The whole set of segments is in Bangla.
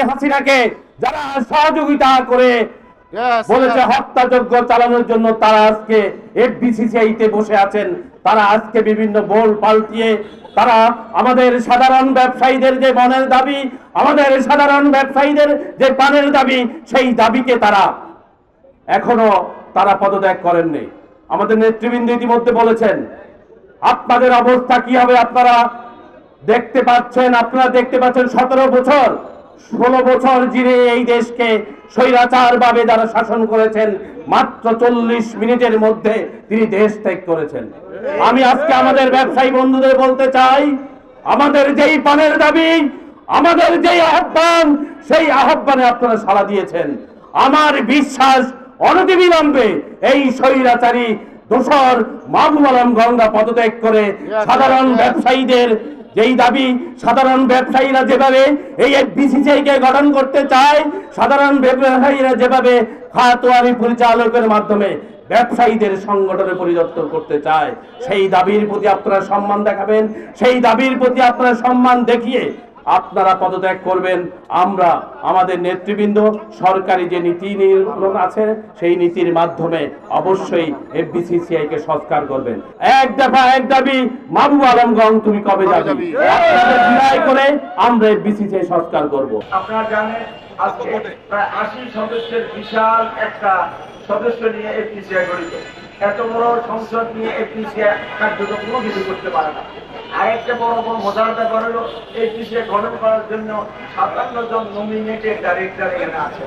হাসিনাকে যারা সহযোগিতা করে বলেছে হত্যাযজ্ঞ চালানোর জন্য, তারা আজকে এফবিসিসিআই তে বসে আছেন। তারা আজকে বিভিন্ন বোল পাল্টিয়ে তারা আমাদের সাধারণ ব্যবসায়ীদের যে বনের দাবি, আমাদের সাধারণ ব্যবসায়ীদের যে পানের দাবি, সেই দাবিকে তারা এখনো পদত্যাগ করেননি। আমাদের নেতৃবৃন্দ ইতিমধ্যে বলেছেন আপনাদের অবস্থা কি হবে আপনারা দেখতে পাচ্ছেন। আপনারা দেখতে পাচ্ছেন 17 বছর 16 বছর জিরে এই দেশকে স্বৈরাচার ভাবে যারা শাসন করেছেন, মাত্র 40 মিনিটের মধ্যে তিনি দেশ ত্যাগ করেছেন। আমি আজকে আমাদের ব্যবসায়ী বন্ধুদের বলতে চাই, আমাদের যেই পানের দাবি, আমাদের যেই আহ্বান, সেই আহ্বানে আপনারা সাড়া দিয়েছেন। আমার বিশ্বাস অনতিবিলম্বে এই স্বৈরাচারী দোসর মাহবুব আলম গঙ্গা পদত্যাগ করে সাধারণ ব্যবসায়ীদের যেই দাবি, সাধারণ ব্যবসায়ীরা যেভাবে এই এফবিসিসিআই কে গঠন করতে চায়, সাধারণ ব্যবসায়ীরা যেভাবে খাতওয়ারি পরিচালকের মাধ্যমে ব্যবসায়ীদের সংগঠনে পরিবর্তন করতে চায়, সেই দাবির প্রতি আপনারা সম্মান দেখাবেন। সেই দাবির প্রতি আপনারা সম্মান দেখিয়ে আপনারা পদত্যাগ করবেন। আমরা আমাদের নেতৃবৃন্দ সরকারি যে নীতি নির্ধারণ আছে সেই নীতির মাধ্যমে অবশ্যই এফবিসিসিআই কে সংস্কার করবেন। এক দফা এক দাবি, মাহবুব আলম গং তুমি কবে যাবে? আপনাদের বিদায় করে আমরা এফবিসিসিআই সংস্কার করব। আপনারা জানেন আজকে প্রায় 80 সদস্যের বিশাল একটা সদস্য নিয়ে এফবিসিসিআই গঠিত। এত বড় সংসদ নিয়ে এফবিসিসিআই কার্যত কোনো কিছু করতে পারে না। আরেকটা বড় মজার ব্যাপার হলো এফবিসিসিআই গঠন করার জন্য 57 জন নমিনেটেড ডাইরেক্টর এখানে আছে।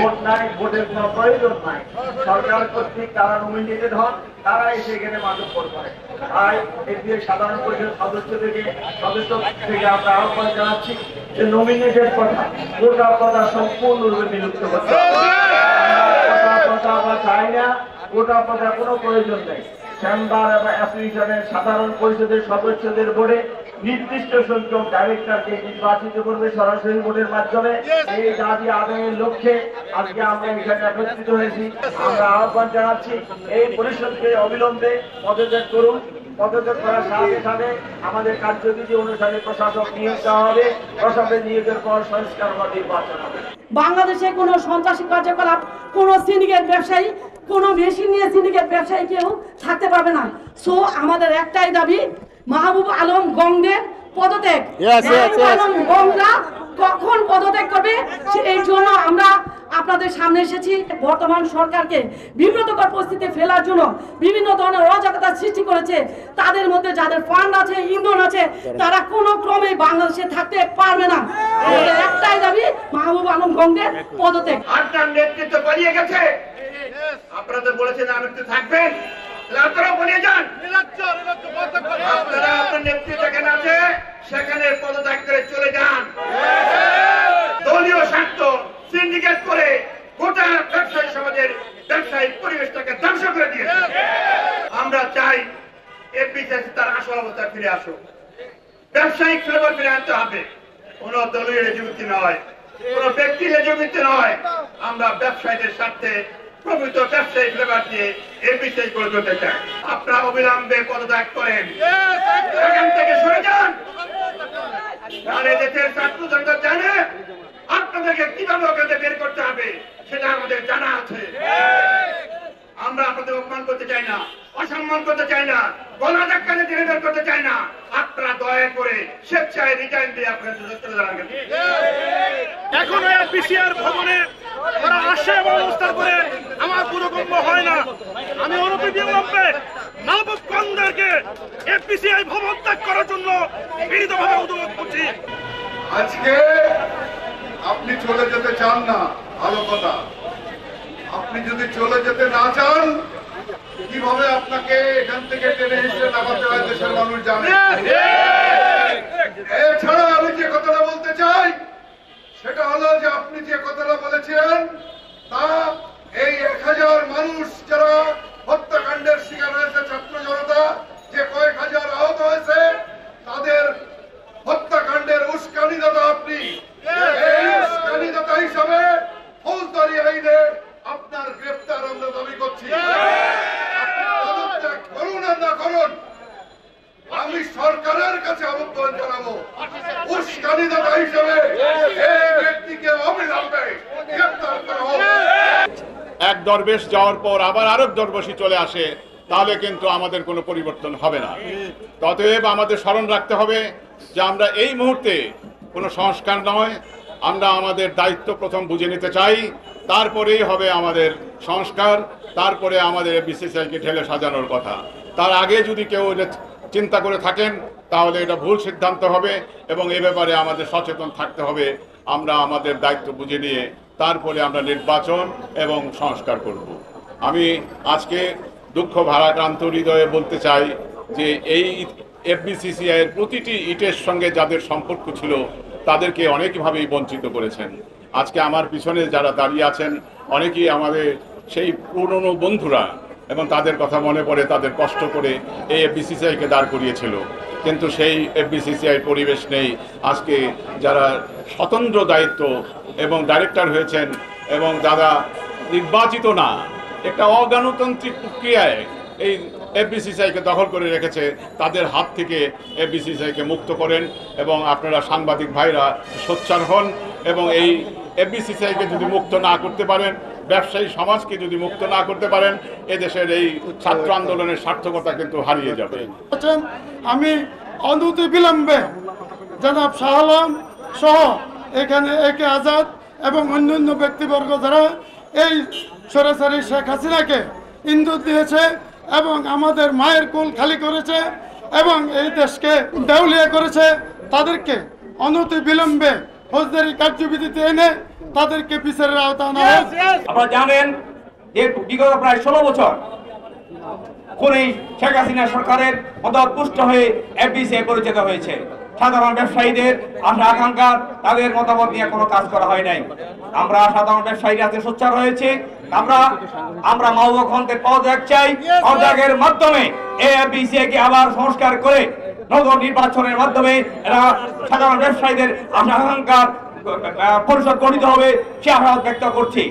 ভোট নাই, ভোটের কোনো প্রয়োজন নাই। সরকার কর্তৃক তারা নমিনেটেড হন, তারা এসে এখানে মানব করে। তাই এফবিসিসিআই সাধারণ পরিষদ সদস্য থেকে আমরা আহ্বান জানাচ্ছি যে নমিনেটেড কথা, গোটা কথা সম্পূর্ণরূপে বিলুপ্ত করতে হবে। কথা আমরা চাই না, গোটা কথা কোনো প্রয়োজন নেই। চেম্বার এবং অ্যাসোসিয়েশনের সাধারণ পরিষদের সদস্যদের বোর্ডে নির্দিষ্ট সংখ্যক ডাইরেক্টরকে নির্বাচিত করবে সরাসরি ভোটের মাধ্যমে। এই দাবি আদায়ের লক্ষ্যে আজকে আমরা এখানে একত্রিত হয়েছি। আমরা আহ্বান জানাচ্ছি এই পরিষদকে অবিলম্বে পদত্যাগ করুন। পদত্যাগ করার সাথে সাথে আমাদের কার্যবিধি অনুসারে প্রশাসক নিয়োগ দেওয়া হবে। প্রশাসনের নিয়োগের পর সংস্কার বা নির্বাচন হবে। বাংলাদেশে কোনো সন্ত্রাসী কার্যকলাপ, কোনো সিন্ডিকেট ব্যবসায়ী, কোনো মেশিন নিয়ে সিন্ডিকেট ব্যবসায়ী কেউ থাকতে পারবে না। সো আমাদের একটাই দাবি, মাহবুব আলম গঙ্গের পদত্যাগ। মাহবুব আলম গঙ্গা কখন পদত্যাগ করবে এই জন্য আমরা আপনাদের সামনে এসেছি। বর্তমান সরকারকে বিব্রতকর পরিস্থিতিতে ফেলার জন্য বিভিন্ন ধরনের অরাজকতা সৃষ্টি করেছে। তাদের মধ্যে যাদের ফান্ড আছে, ইন্ধন আছে, তারা কোনো ক্রমে বাংলাদেশে থাকতে পারবে না। একটাই দাবি, মাহবুব আলম গঙ্গের পদত্যাগ। আপনার নেতৃত্ব পালিয়ে গেছে, আপনারা তো বলেছেন আপনি থাকবেন, আপনারাও পালিয়ে যান। আপনারা আপনার নেতৃত্ব যেখানে আছে সেখানে পদত্যাগ করে চলে যান। দলীয় স্বার্থ সিন্ডিকেট করে গোটা ব্যবসায়ী সমাজের ব্যবসায়িক পরিবেশটাকে ধ্বংস করে দিয়েছে। আমরা চাই এফবিসিসিআই তার আসল অবস্থায় ফিরে আসুক। ব্যবসায়িক ফ্লেভার ফিরে আনতে হবে, কোন দলীয় রেজিভিত্তি নয়, কোন ব্যক্তি রেজিভিত্তি নয়। আমরা ব্যবসায়ীদের স্বার্থে প্রকৃত ব্যবসায়ী ফ্লেভার দিয়ে এফবিসিসিআই করে তুলতে চাই। আপনারা অবিলম্বে পদত্যাগ করেন, এখান থেকে সরে যান। তাহলে দেশের ছাত্র জনতা জানে আপনাদেরকে কিভাবে ওখানে বের করতে হবে, সেটা আমাদের জানা আছে। আমরা আপনাদের অপমান করতে চাই না, অসম্মান করতে চাই না, গলা ধাক্কা দিয়ে বের করতে চাই না। আপনারা দয়া করে স্বেচ্ছায় রিটার্ন দিয়ে আপনাদের চলে যান। এখন এফবিসিসিআই ভবনে তারা আসে এবং অবস্থান করে আমার পুরোগম্য হয় না। আমি অনতিবিলম্বে মাহবুব গঙ্গকে এফবিসিসিআই ভবন ত্যাগ করার জন্য বিনীতভাবে অনুরোধ করছি। আজকে আপনি চলে যেতে চান না, ভালো কথা। আপনি যদি চলে যেতে না চান, কিভাবে আপনাকে এখান থেকে টেনে হিসেবে নামাতে হয় দেশের মানুষ জানে। এছাড়া আমি যে কথাটা বলতে চাই সেটা হলো যে আপনি যে কথাটা বলেছিলেন তা এই 1000 মানুষ যারা হত্যাকাণ্ডের শিকার হয়েছে, ছাত্র জনতা যে কয়েক হাজার আহত হয়েছে, তাদের হত্যাকাণ্ডের উস্কানিদাতা আপনি। এই উস্কানিদাতা হিসাবে ফৌজদারি আইনে আপনার গ্রেফতার আমরা দাবি করছি। পদত্যাগ করুন আর না করুন, আমি সরকারের কাছে আহ্বান জানাবো, উস্কানিদাতা দরবেশ যাওয়ার পর আবার আরেক দরবেশই চলে আসে, তাহলে কিন্তু আমাদের কোনো পরিবর্তন হবে না। অতএব আমাদের স্মরণ রাখতে হবে যে আমরা এই মুহূর্তে কোনো সংস্কার নয়, আমরা আমাদের দায়িত্ব প্রথম বুঝে নিতে চাই, তারপরেই হবে আমাদের সংস্কার, তারপরে আমাদের বিসিসিআইকে ঢেলে সাজানোর কথা। তার আগে যদি কেউ চিন্তা করে থাকেন তাহলে এটা ভুল সিদ্ধান্ত হবে এবং এ ব্যাপারে আমাদের সচেতন থাকতে হবে। আমরা আমাদের দায়িত্ব বুঝে নিয়ে তারপরে আমরা নির্বাচন এবং সংস্কার করব। আমি আজকে দুঃখ ভারাক্রান্ত হৃদয়ে বলতে চাই যে এই এফবিসিসিআই এর প্রতিটি ইটের সঙ্গে যাদের সম্পর্ক ছিল তাদেরকে অনেকভাবেই বঞ্চিত করেছেন। আজকে আমার পিছনে যারা দাঁড়িয়ে আছেন অনেকেই আমাদের সেই পুরনো বন্ধুরা, এবং তাদের কথা মনে পড়ে তাদের কষ্ট করে এই এফবিসিসিআইকে দাঁড় করিয়েছিল, কিন্তু সেই এফবিসিসিআই পরিবেশ নেই। আজকে যারা স্বতন্ত্র দায়িত্ব এবং ডাইরেক্টর হয়েছেন এবং যারা নির্বাচিত না, একটা অগণতান্ত্রিক প্রক্রিয়ায় এই এফবিসিসিআইকে দখল করে রেখেছে, তাদের হাত থেকে এফবিসিসিআইকে মুক্ত করেন এবং আপনারা সাংবাদিক ভাইরা সোচ্চার হন এবং এই এফবিসিসিআইকে যদি মুক্ত না করতে পারেন, ব্যবসায়ী সমাজকে যদি মুক্ত না করতে পারেন, এদেশের এই ছাত্র আন্দোলনের সার্থকতা কিন্তু হারিয়ে যাবে। আমি অনতি বিলম্বে জনাব শাহ আলম সহ এখানে একে আজাদ এবং অন্যান্য ব্যক্তিবর্গ যারা এই সরাসরি শেখ হাসিনাকে ইন্ধন দিয়েছে এবং আমাদের মায়ের কোল খালি করেছে এবং এই দেশকে দেউলিয়া করেছে, তাদেরকে অনতি বিলম্বে ফৌজদারি কার্যবিধিতে এনে তাদেরকে বিচারের আওতায় আনা হোক। আপনারা জানেন যে বিগত প্রায় 16 বছর খুনি শেখ হাসিনা সরকারের মদতপুষ্ট হয়ে এফবিসিআই পরিচিত হয়েছে। সাধারণ ব্যবসায়ীদের আশা আকাঙ্ক্ষা, তাদের মতামত নিয়ে কোনো কাজ করা হয় নাই। আমরা সাধারণ ব্যবসায়ীরা সোচ্চার হয়েছে। আমরা মাহবুব খানদের পদত্যাগ চাই। পদত্যাগের মাধ্যমে এফবিসিআইকে আবার সংস্কার করে নগর নির্বাচনের মাধ্যমে এরা সাধারণ ব্যবসায়ীদের আশা আকাঙ্ক্ষার পরিষদ গঠিত হবে, সে আশা ব্যক্ত করছি।